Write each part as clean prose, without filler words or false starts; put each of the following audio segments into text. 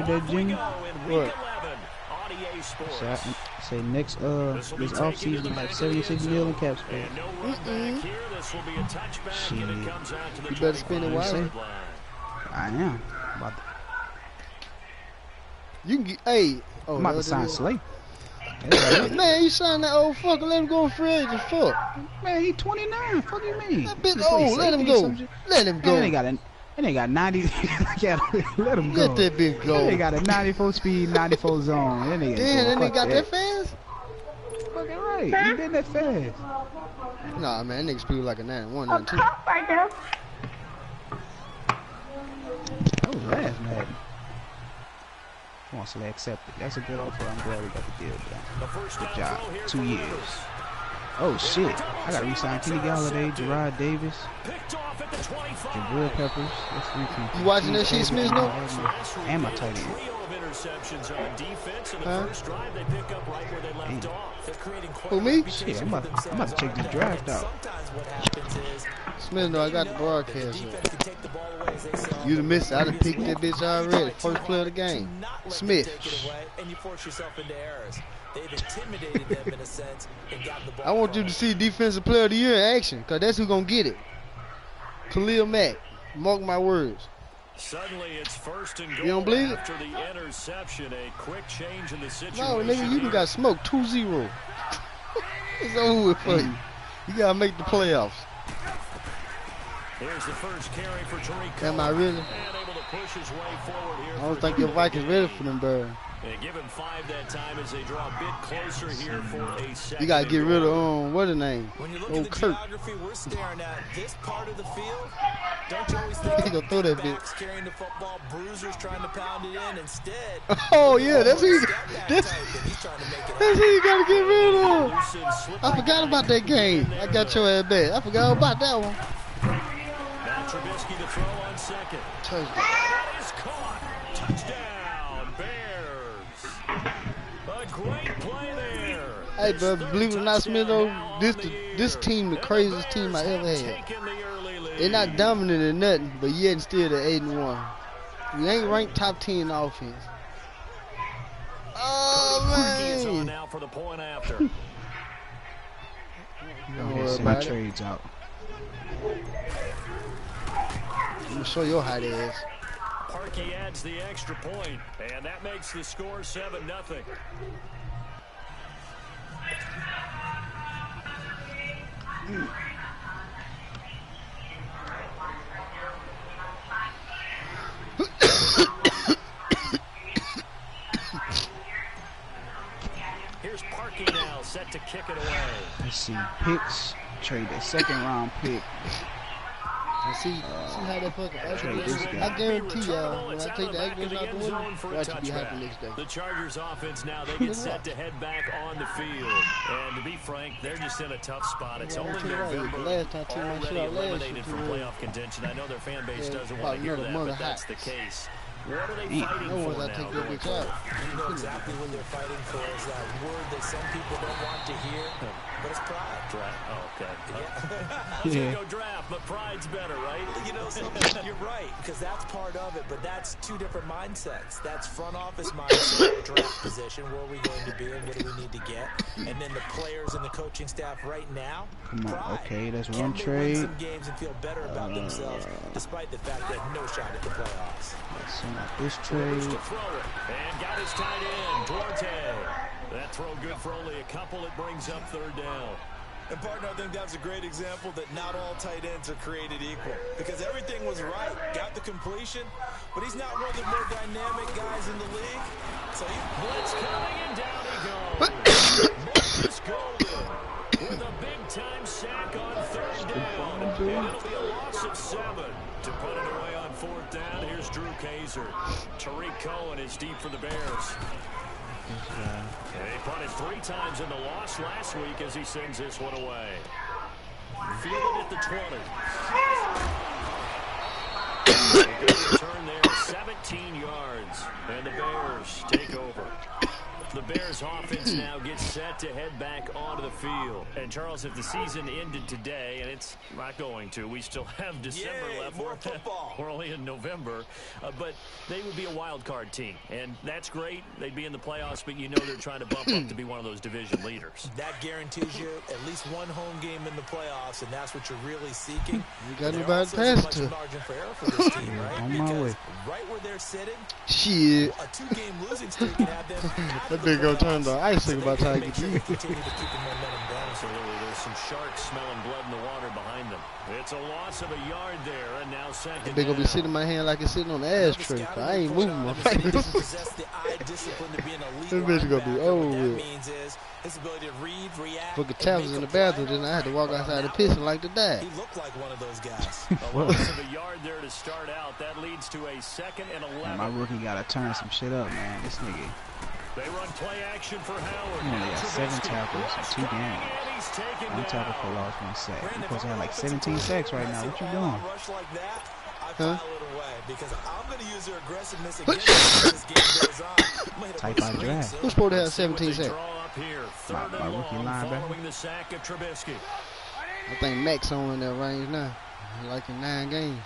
heard that, Jimmy? What? Say next this offseason we have 76 million cap space. Shit. You better spend it wisely. I am. You can get, hey. Oh, I'm about to sign Slay. Man, you signed that old fucker. Let him go free agent. Fuck. Man, he 29. Fuck you mean? That bitch old. Let him go. Let him go. Man, they got 90. Let him go. Let that bitch go. They got a 94 speed, 94 zone. Then they got that fast? Fucking right. He been that fast. Nah, man, that nigga speed like a 91, 92. That was last night. Wants to accept it. That's a good offer. I'm glad we got the deal done. Good job. 2 years. Oh shit! I gotta re-sign Kenny Galladay, Gerard Davis, Jabril Peppers. That's 3 people. You watching that shit, Smith? No. And my tight end. Huh? Who, me? Shit, I'm about to check this draft out. Smith, no, I got the broadcast up. You done missed it. I done picked that bitch already. First play of the game. Smith. I want you to see Defensive Player of the Year in action, because that's who's going to get it. Khalil Mack. Mark my words. Suddenly it's first and goal. You don't believe it? After the interception, a quick change in the situation. No, nigga, you done got smoked 2-0. It's over with for you. You got to make the playoffs. Here's the first carry for Tariq. Am I really? I don't think your Vikings ready for them birds. They give him 5 that time as they draw a bit closer here for a second. You gotta get rid of what's his name? When you look at the Kurt. geography, we're staring at this part of the field. Don't you always think he gonna throw that bitch carrying the football, bruisers trying to pound it in instead? Oh yeah, that's who you gotta get rid of. I forgot about that game. I got your ass back. I forgot about that one. Now Trubisky to throw on second. Touchdown. That is caught. Touchdown, Bears. A great play there. Hey, bro, believe it or not, Smith, though, this team the craziest team I ever had. They're not dominant in nothing, but yet still they're 8-1. We ain't ranked top 10 in offense. Oh man! Now for the point after. Don't worry about trades out. I'm gonna show your hot ass. Parkey adds the extra point, and that makes the score 7-0. Here's Parkey now, set to kick it away. Let's see, picks, trade that second round pick. See how that fucking I guarantee y'all, when I take the Agnes out the window, watch it be happy next day. The Chargers offense now, they get set to head back on the field. And to be frank, they're just in a tough spot. It's only November, already eliminated from playoff contention. I know their fan base doesn't want to hear that, but that's the case. What are they fighting for now? You know exactly what they're fighting for is that word that some people don't want to hear, but it's pride. Draft. Oh, okay. I was going to go draft, but pride's better, right? You know, you're right, because that's part of it, but that's 2 different mindsets. That's front office mindset, draft position, where are we going to be and what do we need to get? And then the players and the coaching staff right now, come on, pride. Okay, that's Can one they trade. win some games and feel better about themselves, despite the fact they have no shot at the playoffs. Let's send out this trade. To throw it, and got his tight end, Duarte. That throw good for only a couple. It brings up 3rd down. And partner, I think that's a great example that not all tight ends are created equal. Because everything was right, got the completion, but he's not one of the more dynamic guys in the league. So blitz coming and down he goes. Marcus Golden with a big-time sack on 3rd down. And it'll be a loss of 7. To put it away on 4th down, here's Drew Kaiser. Tariq Cohen is deep for the Bears. He punted 3 times in the loss last week as he sends this one away. Fielded at the 20. A good return there, 17 yards. And the Bears take over. The Bears offense now gets set to head back onto the field. And Charles, if the season ended today, and it's not going to, we still have December left. More football. We're only in November, but they would be a wild card team, and that's great. They'd be in the playoffs, but you know they're trying to bump up to be one of those division leaders. That guarantees you at least one home game in the playoffs, and that's what you're really seeking. You got nobody to pass to. Margin for error for this team, right? On my way. Right where they're sitting, Shit. a 2-game losing streak can have them. That big gonna turn the icing by the time you Continue get to keep the momentum down. Absolutely, there's some sharks smelling blood in the water behind them. It's a loss of a yard there, and now second That big gonna be down. sitting in my hand like it's sitting on the ashtray. I ain't moving my fingers. This bitch gonna be over with. His ability to read, react, Fucking taps in the bathroom, then I had to walk outside and piss like the dad. He looked like one of those guys. A loss of a yard there to start out. That leads to a 2nd and 11. Man, my rookie gotta turn some shit up, man. This nigga. They run play action for Howard. He only got 7 tackles in 2 games. 1 tackle for loss, 1 sack. You're supposed to have like 17 sacks right now. What you doing? Huh? Because I'm going to use their aggressiveness against this game goes on. Type I draft. Who's supposed to have 17 sacks? My rookie linebacker. I think Max on in that range now. Like in 9 games.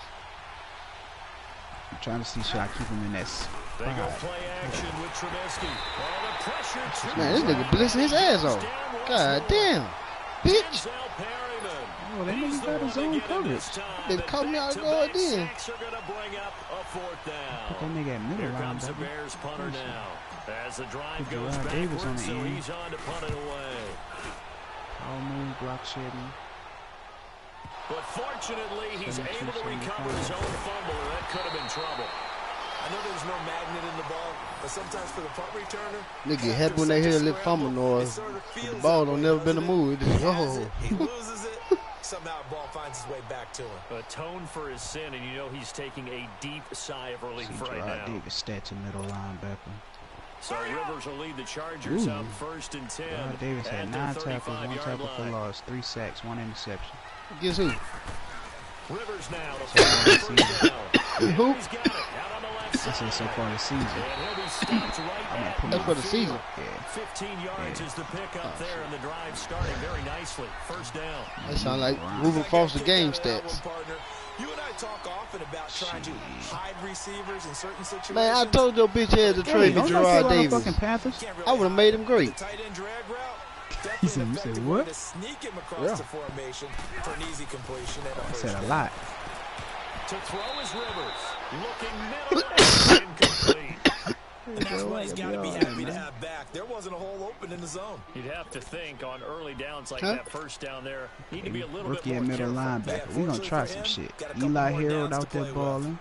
I'm trying to see should I keep him in that They go spot. play action with Trubisky. Oh, the pressure. Man, this nigga blitzing his ass off. God damn. Bitch. Oh, that nigga got his own coverage. They caught me out of guard then. Put that nigga at middle Here comes the linebacker. Bears punter now. As the drive Put goes Gerard Davis on backwards, the so end. he's on to punt it away. All moon block shedding. But fortunately, he's able to recover his own fumble, or that could have been trouble. I know there's no magnet in the ball, but sometimes for the punt returner, Nigga get happy when they hear a little fumble noise. The ball don't never been a move. It just, whoa. he loses it. Somehow the ball finds its way back to him. Atone for his sin, and you know he's taking a deep sigh of relief See right Gerard now. Davis stats a middle linebacker. So Rivers will lead the Chargers Ooh. up 1st and 10. Gerard Davis had at 9 their tackles, 1 35-yard tackle for line. loss, 3 sacks, 1 interception. Guess who? Rivers now to first down. Who? He's got it out on the left I said so far this season. And he'll be stopped right I'm at gonna That's for the season. Yeah. 15 yards is the pickup there, and the drive starting very nicely. First down. That sound like Ruben Foster game stats. You and I talk often about trying to hide receivers in certain situations. Man, I told your bitch ass to Hey, trade me don't y'all Gerard feel like Davis. fucking Panthers? I would have made him great. The tight end drag route, He definitely said, an you said effective what? way to sneak him across the formation for an easy completion and a I first said a down. lot. To throw is Rivers. Looking middle. Incomplete. And that's what he's got to be happy to have back. There wasn't a hole open in the zone. You'd have to think on early downs like Huh? that first down there, need to be a little Rookie bit and more middle careful. linebacker. We gonna fortunately try for some him, shit. got a couple Eli more Harold downs out to there play with. balling.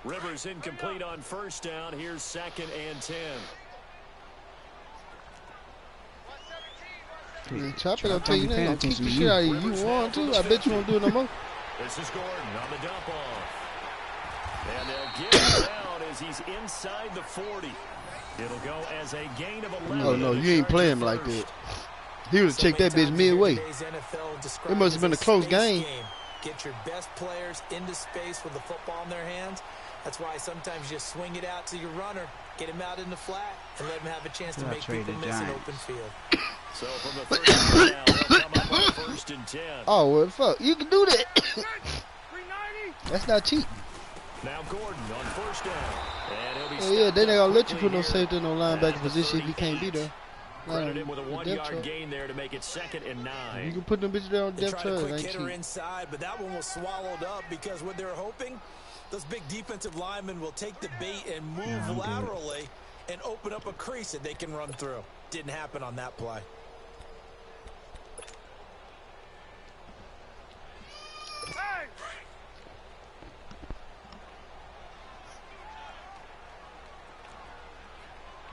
Rivers incomplete on first down. Here's 2nd and 10. Man, Chop it, I'll tell you that. I'll kick the shit out of you. You want to? I bet you won't do it no more. This is Gordon on the dump off. And they'll get him down as he's inside the 40. It'll go as a gain of 11. Oh, no, you ain't playing like that. He would have checked that bitch midway. It must have been a close game. Get your best players into space with the football in their hands. That's why sometimes you swing it out to your runner, get him out in the flat, and let him have a chance to Yeah, make trade people the miss an Giants. open field. So from the first down now, they'll come up on 1st and 10. Oh, well, fuck. You can do that. That's not cheating. Now Gordon on first down. And he'll be Oh, yeah, they ain't gonna let you put no quickly safety in no here linebacker at the position if you can't be 38. there. Credit him with a The 1 depth yard chart. gain there to make it 2nd and 9. You can put them bitches there on They depth tried a chart. quick Ain't hitter cheating. inside, but that one was swallowed up because what they're hoping, those big defensive linemen will take the bait and move laterally and open up a crease that they can run through. Didn't happen on that play.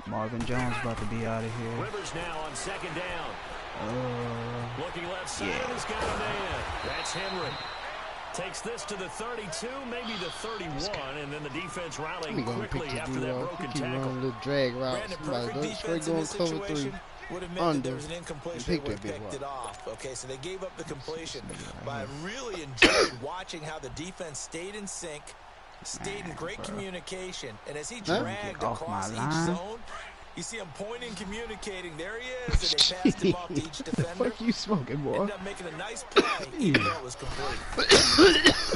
Marvin Jones about to be out of here. Rivers now on 2nd down. Looking left side, yeah. he's got a man. That's Henry. Takes this to the 32, maybe the 31, and then the defense rallying He gonna quickly pick after the that dude off. broken He keep running tackle. little drag routes. Brandon, Somebody perfect go defense straight in going this cover 3. situation would have meant that Under. there was an incompletion Pick that would that have bitch picked up. it off. Okay, so they gave up the completion. But I really enjoyed watching how the defense stayed in sync stayed in great communication. And as he dragged off across my each line. zone, you see him pointing, communicating. There he is, and they passed him off to each defender. What the fuck you smoking, boy? Ended up making a nice play, even though it was complete.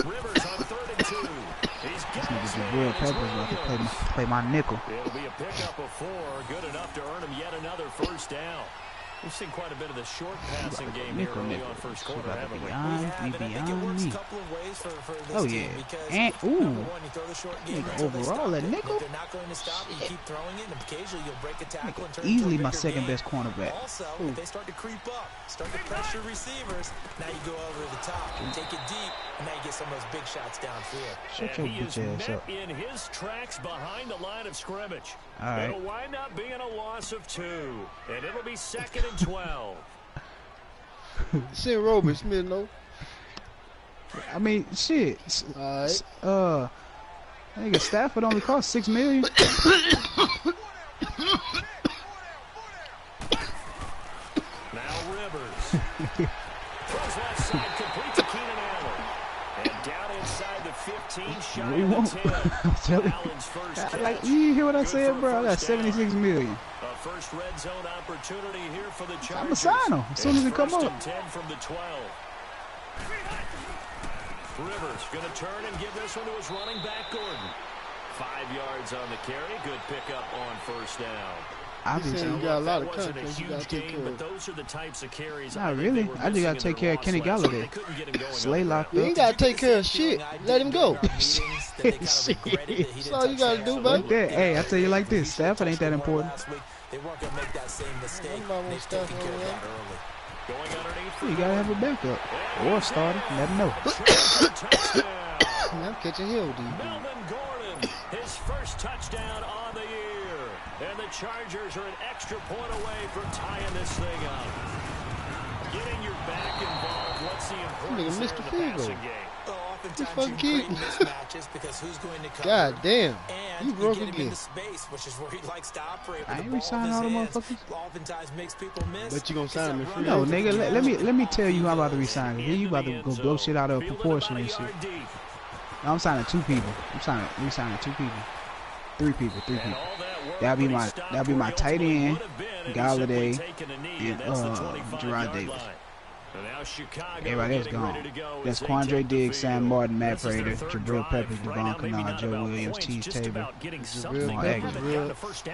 Rivers on 3rd and 2. He's got This nigga Jabril Peppers about to play my nickel. It'll be a pickup of 4, good enough to earn him yet another first down. We've seen quite a bit of the short passing game here early on first quarter, haven't we? Beyond I think it works me. a couple of ways for this Oh team yeah. because And number one, you throw the short game nigga, until they overall stop that it. nickel. If they're not going to stop, you keep throwing it, and occasionally you'll break a tackle and turn Easily into a my bigger second game. best cornerback. Also, if they start to creep up, start to pressure receivers, now you go over the top, take it deep, and now you get some of those big shots downfield. Shut your He is bitch ass met up. in his tracks behind the line of scrimmage. All right. It'll wind up being a loss of 2, and it'll be 2nd and 12. Send Robert Smith, no. I mean, shit. Alright. Nigga, Stafford only cost $6 million. Now Rivers. Throws left side, complete to Keenan Allen. And down inside the 15, shy We of won't. the 10. I'm telling Allen's first catch. Like, you hear what I Good said, for bro? I got first down. $76 million. A first red zone opportunity here for the Chargers. I'ma sign him as soon as it come It's up. 1st and 10 from the 12. Rivers going to turn and give this one to his running back, Gordon. 5 yards on the carry. Good pickup on first down. Obviously. You got a lot of That wasn't contracts you huge gotta take gain, care but of. those are the types of carries Not I think really. they were I just gotta missing take in care of their Kenny loss last week. Galladay. They couldn't get him going Slay on the locked You ground. ain't gotta take care of shit. Let him go. Shit. That's all you gotta do, Like baby. that. Hey, I tell you like this. Stafford ain't that important. They weren't going to make that same mistake. Nobody They've wants taken Stafford care of over that early. Going underneath. You gotta have a backup. Or a starter. Never know. Touchdown. I'm catching hell, dude. Melvin Gordon, his first touchdown on the year. And the Chargers are an extra point away from tying this thing up. Getting your back involved, what's the importance missed there the in the field goal. passing game? Well, oftentimes fucking you create kid. mismatches because who's going to cover. God damn. And You you broke get him again. into space, which is where he likes to operate I with the ain't ball re-signing in all his them hands. motherfuckers. Oftentimes makes people miss. Bet you gonna sign him in free No, agency. nigga, let me tell you how I'm about to resign. You about to go blow shit out of proportion and shit. No, I'm signing 2 people. I'm re-signing 2 people. 3 people. That'll be my tight end, Galladay, and Gerard Davis. Everybody else gone. That's Quandre Diggs, Sam Martin, Matt Prater, Jabril Peppers, Devon Kennard, Joe Williams, Tease Tabor.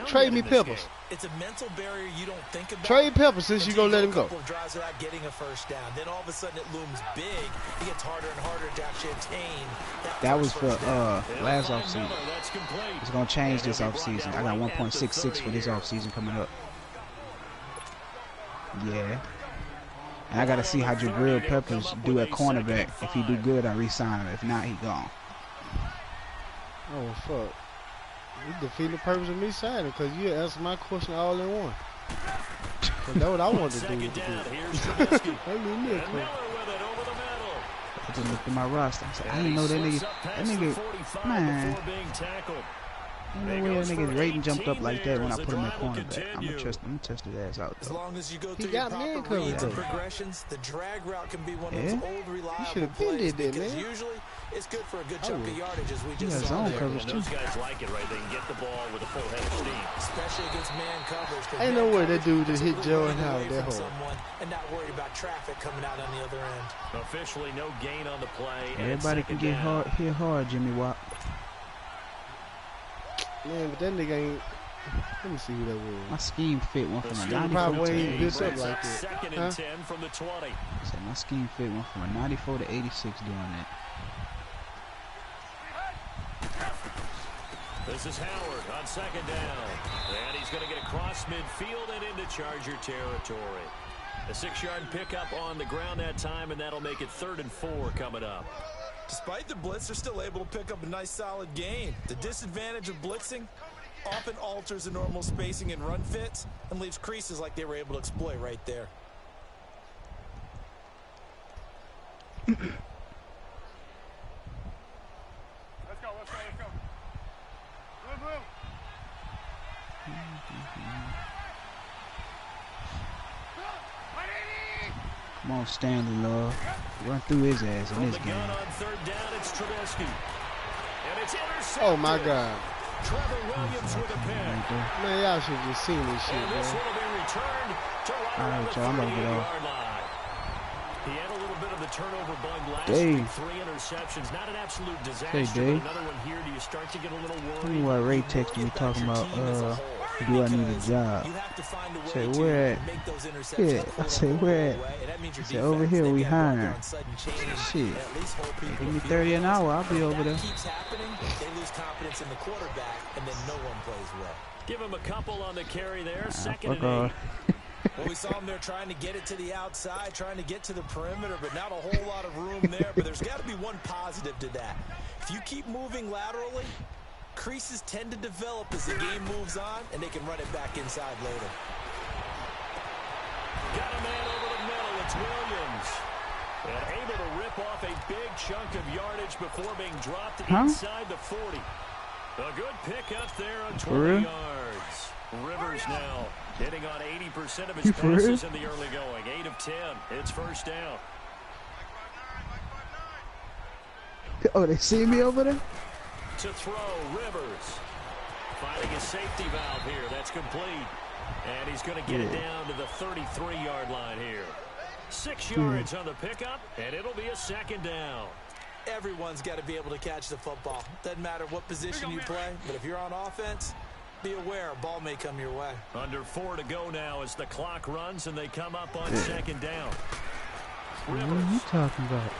Trade me Peppers. It's a mental barrier you don't think about. Trade Peppers since you until gonna let him a go. couple of drives without getting a first down. Then all of a sudden it looms big. It gets harder and harder to actually attain That was first for down. last offseason. It's gonna change this offseason. I got 1.66 for this offseason coming up. Yeah. And I gotta see how Jabril Peppers do at cornerback. If he do good, I re-sign him. If not, he gone. Oh, fuck. You defeat the purpose of me signing because you answered my question all in one. Cause that's what I wanted to do. With the I mean, I I just looked at my roster. I said, I didn't know that nigga, man. Ain't no way that nigga's rating jumped up like that when I put him at cornerback. I'm gonna test his ass out As though. long as you go He through got your man proper reads coverage, and though. progressions, the drag route can be one of Yeah? those old reliable should've been plays did that, because man. usually it's good for a good chunk of yardage as we He just got saw zone there. coverage too. Those guys like it, right? They can get the ball with a full head of steam. Especially against man coverage. 'cause Ain't man no way that coverage dude just is hit Joe and running Howard away that from hard. someone and not worried about traffic coming out on the other end. Officially, no gain on the play. and Everybody can get second down. hit hard, Jimmy Watt. Man, but that nigga ain't. Let me see who that was. My scheme fit went from a scheme 94 probably to ain't built up 86. like that. Second Huh? and 10 from the 20. So my scheme fit went from a 94 to 86 doing that. This is Howard on second down. And he's going to get across midfield and into Charger territory. A 6-yard pickup on the ground that time, and that'll make it 3rd and 4 coming up. Despite the blitz, they're still able to pick up a nice solid gain. The disadvantage of blitzing often alters the normal spacing and run fits and leaves creases like they were able to exploit right there. Let's go. Move. Come on, Stanley Love. Run through his ass in From this the game. gun on 3rd down, it's Trubisky. And it's Oh my God. Trevor Williams with a pick. Man, y'all should have just seen this shit, And this man. one will be returned to right All around right, the y'all, I'm about to get 38-yard line. He had a little bit of the turnover bug last Dave. week. 3 interceptions. Not an absolute disaster, Hey, Dave. but another one here. Do you start to get a little Tell worried? me why Ray texted me talking about, do I need a job? You have to find a way Say, to where at? make those interceptions Yeah, quote I say, unquote where go at? away, and that means your I said, over defense, here, they've we got to go out there hiring. on sudden change Shit. and at least hold people Give me to 30 an field hour, goals. I'll be If over that there. keeps happening, they lose confidence in the quarterback, and then no one plays well. Give him a couple on the carry there. Second Fuck and 8. off. Well, we saw him there trying to get it to the outside, trying to get to the perimeter, but not a whole lot of room there. But there's got to be one positive to that. If you keep moving laterally, creases tend to develop as the game moves on, and they can run it back inside later. Got a man over the middle. It's Williams. And able to rip off a big chunk of yardage before being dropped inside the 40. A good pickup there on 20 yards. Rivers now hitting on 80% of his passes in the early going. 8 of 10. It's first down. Oh, they see me over there? To throw, Rivers. Finding a safety valve here. That's complete. And he's going to get it down to the 33-yard line here. 6 yards on the pickup, and it'll be a second down. Everyone's got to be able to catch the football. Doesn't matter what position you play, but if you're on offense, be aware a ball may come your way. Under 4 to go now as the clock runs and they come up on second down. Rivers. What are you talking about?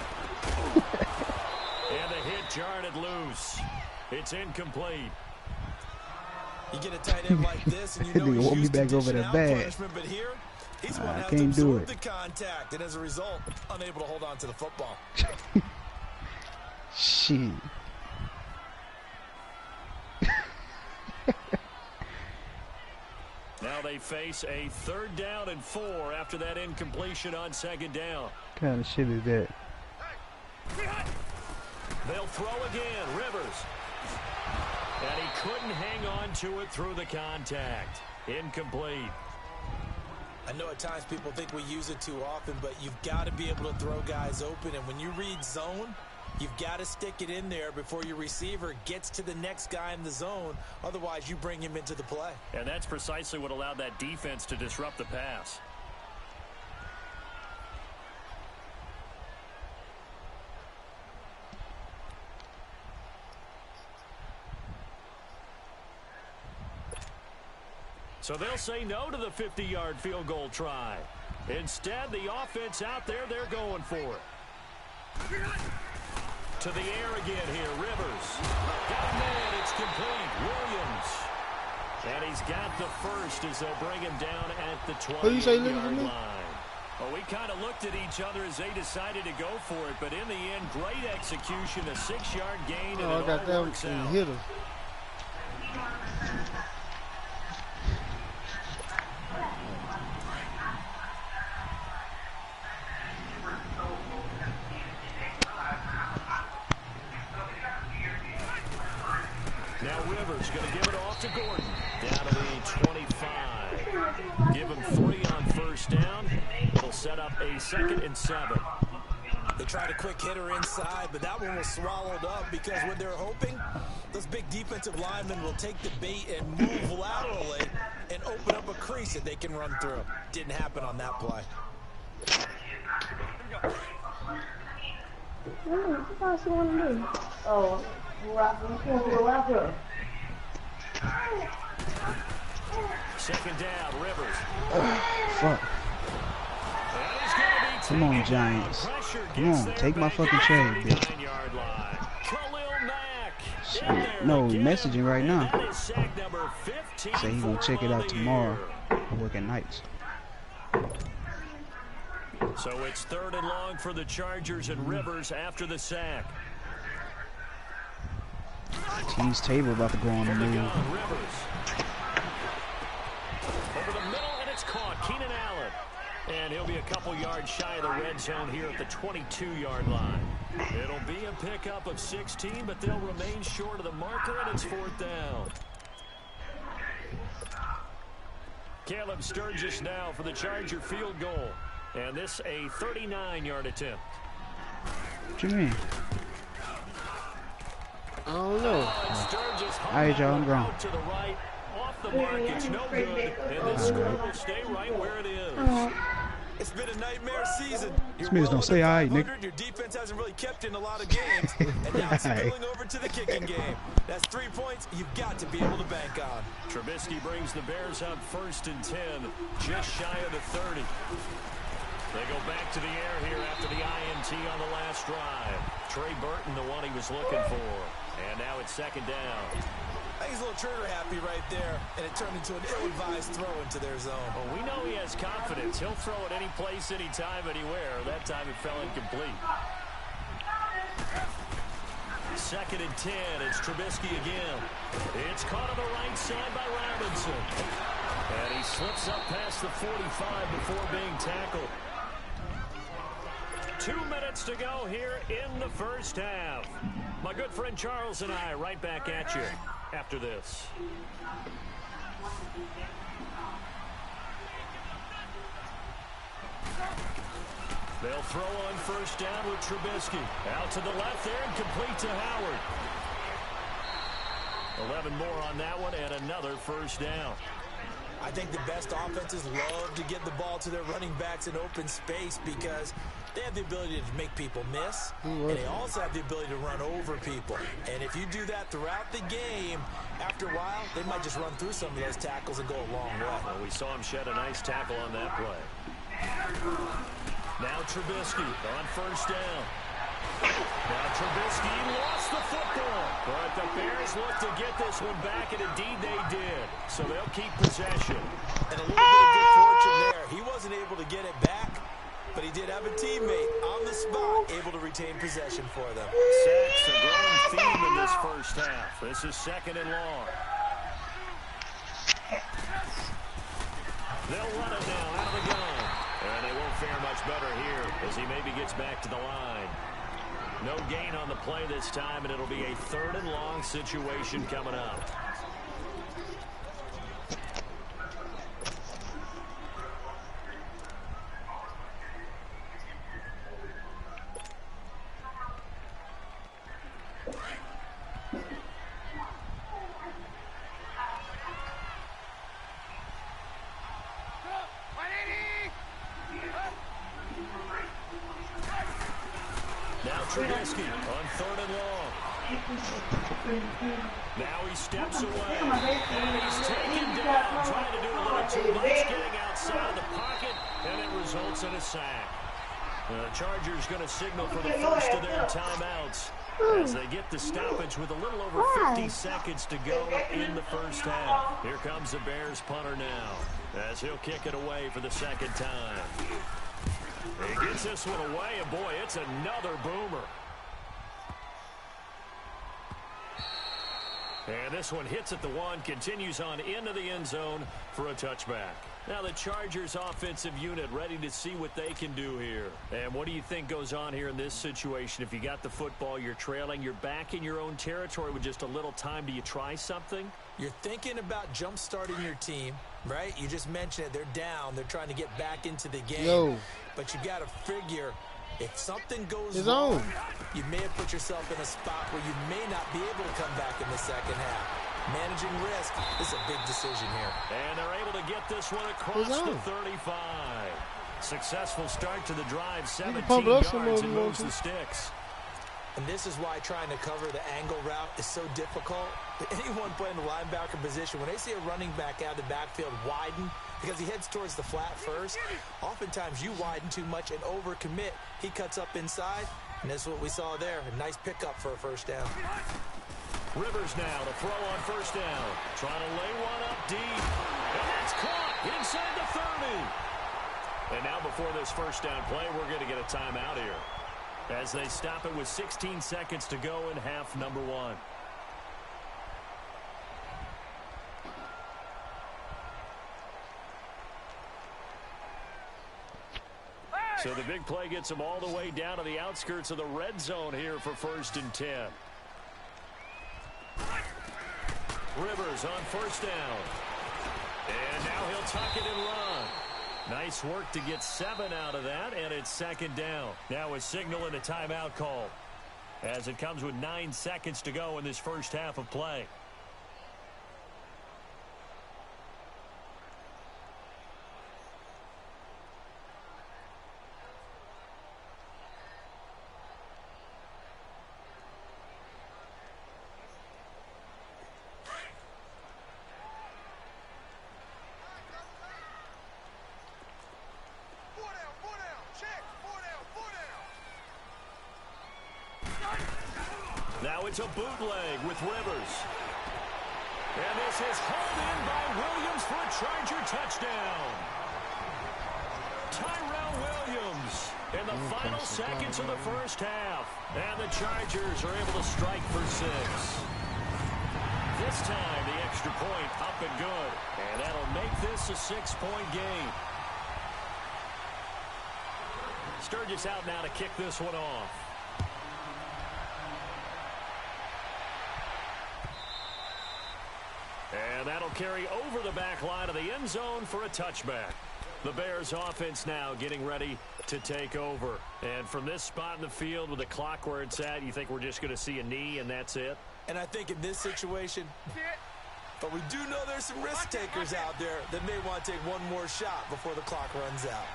And the hit jarred it loose. It's incomplete. You get a tight end like this, and you know Nigga he's want me used to back over dishing there out bad. punishment, but here, he's one that has to can't do absorb it. the contact, and as a result, unable to hold on to the football. Shit. Now they face a 3rd down and 4 after that incompletion on second down. What kind of shit is that? They'll throw again, Rivers. And he couldn't hang on to it through the contact. Incomplete. I know at times people think we use it too often, but you've got to be able to throw guys open, and when you read zone, you've got to stick it in there before your receiver gets to the next guy in the zone. Otherwise, you bring him into the play. And that's precisely what allowed that defense to disrupt the pass. So they'll say no to the 50-yard field goal try. Instead, the offense out there, they're going for it. To the air again here, Rivers. Got a man, it's complete. Williams. And he's got the first as they'll bring him down at the 20-yard line. Well, we kind of looked at each other as they decided to go for it, but in the end, great execution, a 6-yard gain, and Oh, I got it that all one works and out. hit him. Now Rivers going to give it off to Gordon. Down to the 25. Give him 3 on first down. It'll set up a 2nd and 7. They tried a quick hitter inside, but that one was swallowed up because what they're hoping, those big defensive linemen will take the bait and move laterally and open up a crease that they can run through. Didn't happen on that play. What she want to do? Oh, go after. Second down, Rivers. Fuck. Come on, Giants. Come on, take my fucking trade, bitch. Shit. No, messaging right now. Say he gonna check it out tomorrow. I'm working nights. So it's 3rd and long for the Chargers and Rivers after the sack. T's table about to go on the move. Rivers. Over the middle, and it's caught. Keenan Allen. And he'll be a couple yards shy of the red zone here at the 22-yard line. It'll be a pickup of 16, but they'll remain short of the marker, and it's 4th down. Caleb Sturgis now for the Charger field goal. And this a 39-yard attempt. What you mean? I don't know. All right, y'all, I'm grown. To the right, off the mark, it's no good, and the score will stay right where it is. It's been a nightmare season. Smiths don't say all right, nigga. Your defense hasn't really kept in a lot of games, and now it's spilling over to the kicking game. That's 3 points you've got to be able to bank on. Trubisky brings the Bears up 1st and 10, just shy of the 30. They go back to the air here after the INT on the last drive. Trey Burton, the one he was looking for. And now it's 2nd down. I think he's a little trigger happy right there, and it turned into an ill-advised throw into their zone. Well, we know he has confidence. He'll throw it any place, anytime, anywhere. That time it fell incomplete. 2nd and 10. It's Trubisky again. It's caught on the right side by Robinson. And he slips up past the 45 before being tackled. 2 minutes to go here in the first half. My good friend Charles and I right back at you after this. They'll throw on 1st down with Trubisky. Out to the left there and complete to Howard. 11 more on that one and another 1st down. I think the best offenses love to get the ball to their running backs in open space because they have the ability to make people miss, and they also have the ability to run over people. And if you do that throughout the game, after a while, they might just run through some of those tackles and go a long way. Well, we saw him shed a nice tackle on that play. Now Trubisky on 1st down. Now Trubisky lost the football, but the Bears look to get this one back, and indeed they did. So they'll keep possession. And a little bit of good fortune there. He wasn't able to get it back, but he did have a teammate on the spot able to retain possession for them. Sacks, a growing theme in this first half. This is 2nd and long. They'll run it now out of the gun. And they won't fare much better here as he maybe gets back to the line. No gain on the play this time, and it'll be a 3rd and long situation coming up. Trubisky on 3rd and long. Now he steps away. And he's taken down, trying to do a little too much, getting outside of the pocket, and it results in a sack. The Chargers going to signal for the first of their timeouts as they get the stoppage with a little over 50 seconds to go in the first half. Here comes the Bears punter now as he'll kick it away for the 2nd time. He gets this one away, and boy, it's another boomer. And this one hits at the 1, continues on into the end zone for a touchback. Now the Chargers offensive unit ready to see what they can do here. And what do you think goes on here in this situation? If you got the football, you're trailing, you're back in your own territory with just a little time. Do you try something? You're thinking about jump-starting your team, right? You just mentioned it. They're down. They're trying to get back into the game. But you got to figure if something goes wrong, you may have put yourself in a spot where you may not be able to come back in the 2nd half. Managing risk is a big decision here. And they're able to get this one across the 35. Successful start to the drive, 17 yards and moves the sticks. And this is why trying to cover the angle route is so difficult. Anyone playing the linebacker position, when they see a running back out of the backfield widen, because he heads towards the flat first, oftentimes you widen too much and overcommit. He cuts up inside, and that's what we saw there. A nice pickup for a 1st down. Rivers now to throw on 1st down. Trying to lay one up deep. And that's caught inside the 30. And now before this 1st down play, we're going to get a timeout here as they stop it with 16 seconds to go in half number 1. So the big play gets them all the way down to the outskirts of the red zone here for 1st and 10. Rivers on 1st down. And now he'll tuck it and run. Nice work to get 7 out of that, and it's 2nd down. Now a signal and a timeout call. as it comes with 9 seconds to go in this first half of play. Now it's a bootleg with Rivers. And this is hauled in by Williams for a Charger touchdown. Tyrell Williams in the final seconds of the first half. And the Chargers are able to strike for 6. This time the extra point up and good. And that'll make this a 6-point game. Sturgis out now to kick this one off. And that'll carry over the back line of the end zone for a touchback. The Bears offense now getting ready to take over. And from this spot in the field with the clock where it's at, you think we're just going to see a knee and that's it? And I think in this situation, but we do know there's some risk takers out there that may want to take one more shot before the clock runs out.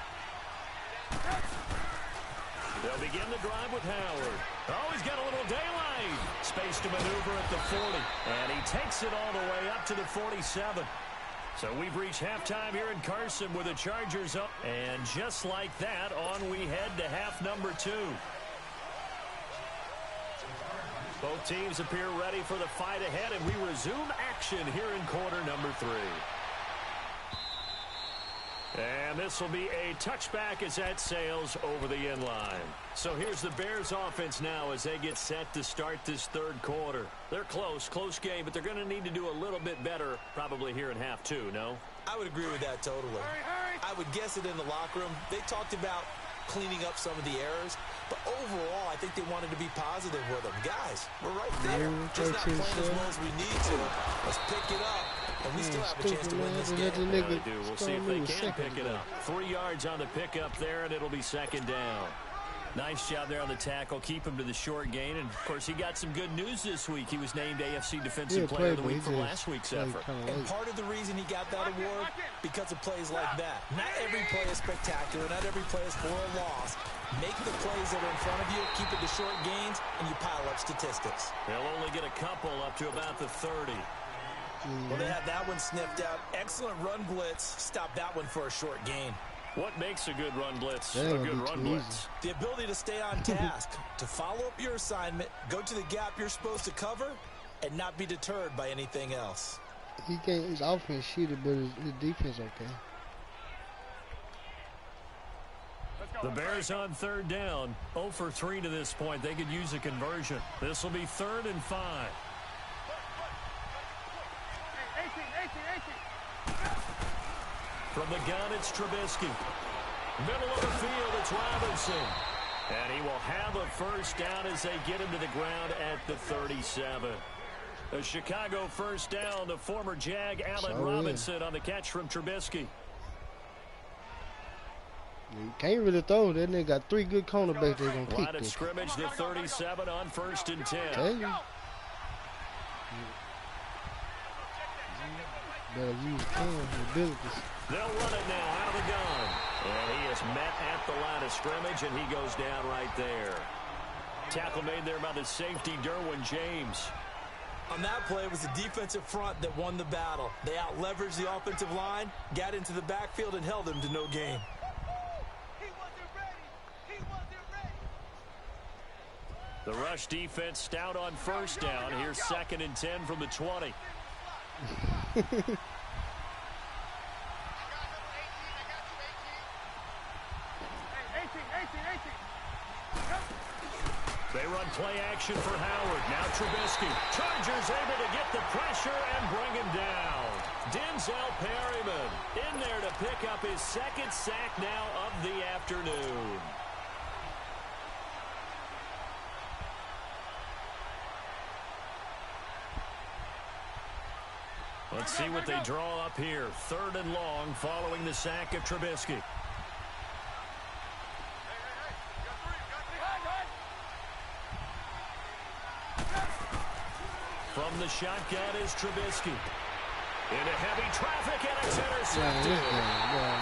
They'll begin the drive with Howard. Oh, he's got a little daylight. Space to maneuver at the 40. And he takes it all the way up to the 47. So we've reached halftime here in Carson with the Chargers up. And just like that, on we head to half number 2. Both teams appear ready for the fight ahead, and we resume action here in quarter number 3. And this will be a touchback as that sails over the end line. So here's the Bears offense now as they get set to start this third quarter. They're close game, but they're going to need to do a little bit better probably here in half 2, no? I would agree with that totally. I would guess it in the locker room. They talked about cleaning up some of the errors, but overall, I think they wanted to be positive with them. Guys, we're right there. Just not playing as well as we need to. Let's pick it up, and we still have a chance to win this game. Yeah, they do. We'll see if they can pick it up. 3 yards on the pickup there, and it'll be second down. Nice job there on the tackle. Keep him to the short gain. And, of course, he got some good news this week. He was named AFC Defensive Player of the Week from last week's effort. And part of the reason he got that award, because of plays like that. Not every play is spectacular. Not every play is for a loss. Make the plays that are in front of you, keep it to short gains, and you pile up statistics. They'll only get a couple up to about the 30. Well, they had that one sniffed out. Excellent run blitz. Stop that one for a short gain. What makes a good run blitz a good run blitz? The ability to stay on task, to follow up your assignment, go to the gap you're supposed to cover, and not be deterred by anything else. He can't, his offense shooted, but his defense okay. The Bears on third down, 0 for 3 to this point. They could use a conversion. This will be 3rd and 5. From the gun, it's Trubisky. Middle of the field, it's Robinson. And he will have a first down as they get him to the ground at the 37. A Chicago first down to former Jag Allen Robinson on the catch from Trubisky. You can't really throw. That nigga got 3 good cornerbacks they're going to pick. Line of scrimmage, the 37 on 1st and 10. Better use Cam's abilities. They'll run it now out of the gun. And he is met at the line of scrimmage, and he goes down right there. Tackle made there by the safety, Derwin James. On that play, it was the defensive front that won the battle. They out-leveraged the offensive line, got into the backfield, and held him to no gain. The rush defense stout on first down. Here's 2nd and 10 from the 20. They run play action for Howard. Now Trubisky. Chargers able to get the pressure and bring him down. Denzel Perryman in there to pick up his 2nd sack now of the afternoon. Let's see what they draw up here. 3rd and long following the sack of Trubisky. From the shotgun is Trubisky. Into heavy traffic, and it's intercepted.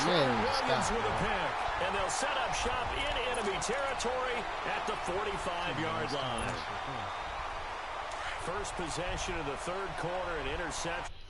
Williams with a pick. And they'll set up shop in enemy territory at the 45-yard line. First possession of the third quarter, an interception.